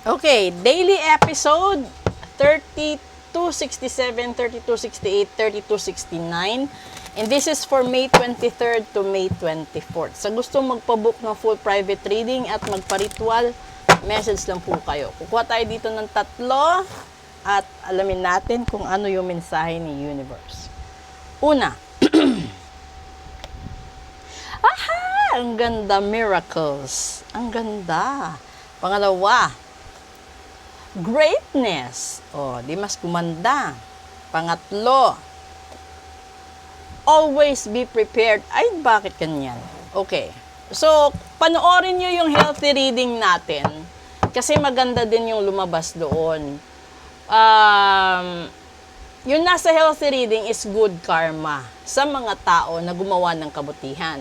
Okay, daily episode 3267, 3268, 3269. And this is for May 23rd to May 24th. Sa gustong magpabook ng full private reading at magpa-ritual, message lang po kayo. Kukuha tayo dito ng 3 at alamin natin kung ano yung mensahe ni Universe. Una, aha! Ang ganda, miracles. Ang ganda. Pangalawa, greatness. O, di mas gumanda. Pangatlo, always be prepared. Ay, bakit ganyan? Okay. So, panoorin nyo yung healthy reading natin. Kasi maganda din yung lumabas doon. Yung nasa healthy reading is good karma sa mga tao na gumawa ng kabutihan.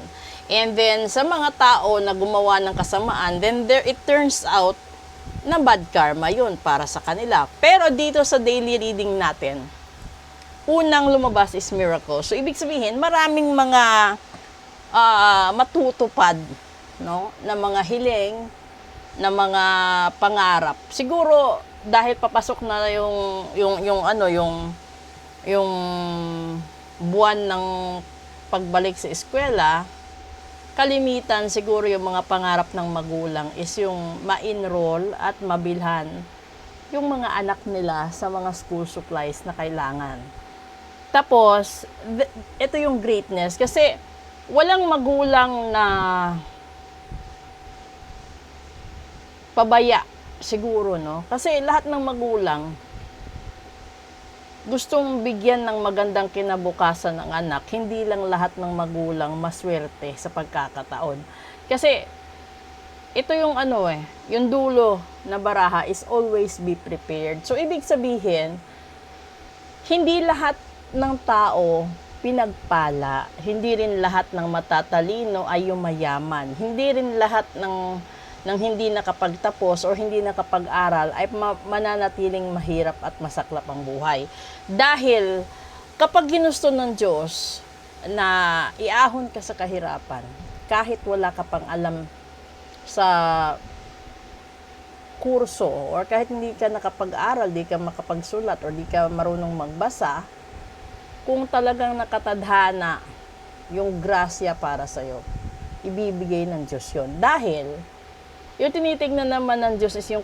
And then, sa mga tao na gumawa ng kasamaan, then it turns out na bad karma yun para sa kanila. Pero dito sa daily reading natin, unang lumabas is miracle. So, ibig sabihin, maraming mga matutupad, no, na mga hiling, na mga pangarap. Siguro, dahil papasok na yung buwan ng pagbalik sa eskwela, kalimitan siguro yung mga pangarap ng magulang is yung ma-enroll at mabilhan yung mga anak nila sa mga school supplies na kailangan. Tapos, ito yung greatness kasi walang magulang na pabaya siguro, no? Kasi lahat ng magulang gustong bigyan ng magandang kinabukasan ng anak. Hindi lang lahat ng magulang maswerte sa pagkakataon. Kasi ito yung yung dulo na baraha is always be prepared. So ibig sabihin, hindi lahat ng tao pinagpala. Hindi rin lahat ng matatalino ay yumayaman. Hindi rin lahat ng hindi nakapagtapos o hindi nakapag-aral ay mananatiling mahirap at masaklap ang buhay. Dahil kapag ginusto ng Diyos na iahon ka sa kahirapan, kahit wala ka pang alam sa kurso or kahit hindi ka nakapag-aral, di ka makapagsulat or di ka marunong magbasa, kung talagang nakatadhana yung grasya para sa'yo, ibibigay ng Diyos yun. Dahil yung tinitignan naman ng Diyos is yung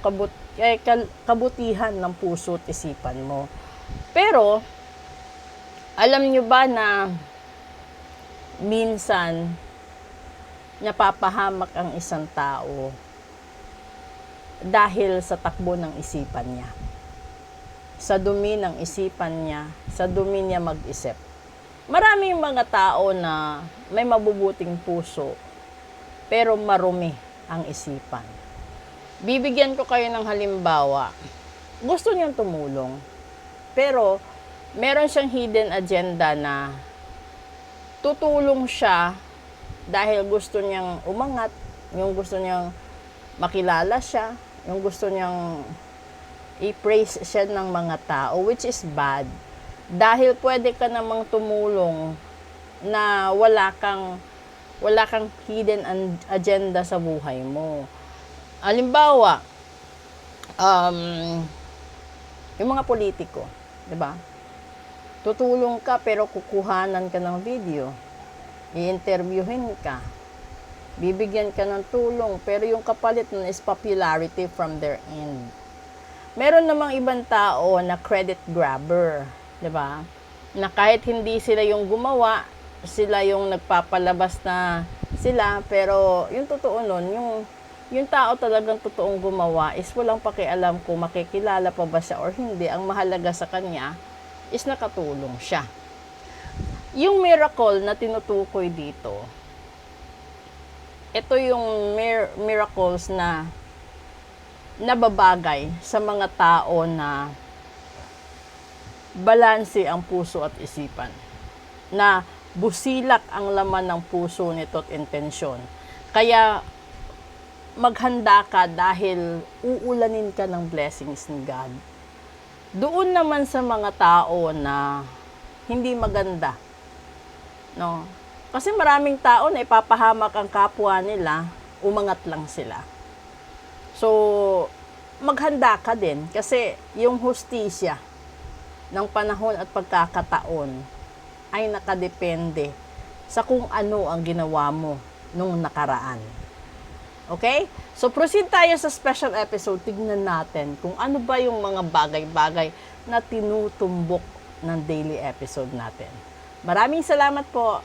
kabutihan ng puso at isipan mo. Pero, alam nyo ba na minsan napapahamak ang isang tao dahil sa takbo ng isipan niya. Sa dumi ng isipan niya, sa dumi niya mag-isip. Maraming mga tao na may mabubuting puso, pero marumi ang isipan. Bibigyan ko kayo ng halimbawa. Gusto niyang tumulong, pero meron siyang hidden agenda na tutulong siya dahil gusto niyang umangat, yung gusto niyang makilala siya, yung gusto niyang i-praise siya ng mga tao, which is bad. Dahil pwede ka namang tumulong na wala kang hidden agenda sa buhay mo. Halimbawa, yung mga politiko, 'di ba? Tutulong ka pero kukuhanan ka ng video. I-interviewin ka. Bibigyan ka ng tulong pero yung kapalit nun is popularity from their end. Meron namang ibang tao na credit grabber, 'di ba? Na kahit hindi sila yung gumawa, sila yung nagpapalabas na sila, pero yung totoo nun, yung tao talagang totoong gumawa is walang pakialam kung makikilala pa ba siya or hindi. Ang mahalaga sa kanya is nakatulong siya. Yung miracle na tinutukoy dito, ito yung miracles na nababagay sa mga tao na balanse ang puso at isipan, na busilak ang laman ng puso nito at intensyon. Kaya maghanda ka dahil uulanin ka ng blessings ni God. Doon naman sa mga tao na hindi maganda, no? Kasi maraming tao na ipapahamak ang kapwa nila, umangat lang sila. So, maghanda ka din kasi yung hustisya ng panahon at pagkakataon ay nakadepende sa kung ano ang ginawa mo nung nakaraan. Okay? So proceed tayo sa special episode. Tignan natin kung ano ba yung mga bagay-bagay na tinutumbok ng daily episode natin. Maraming salamat po.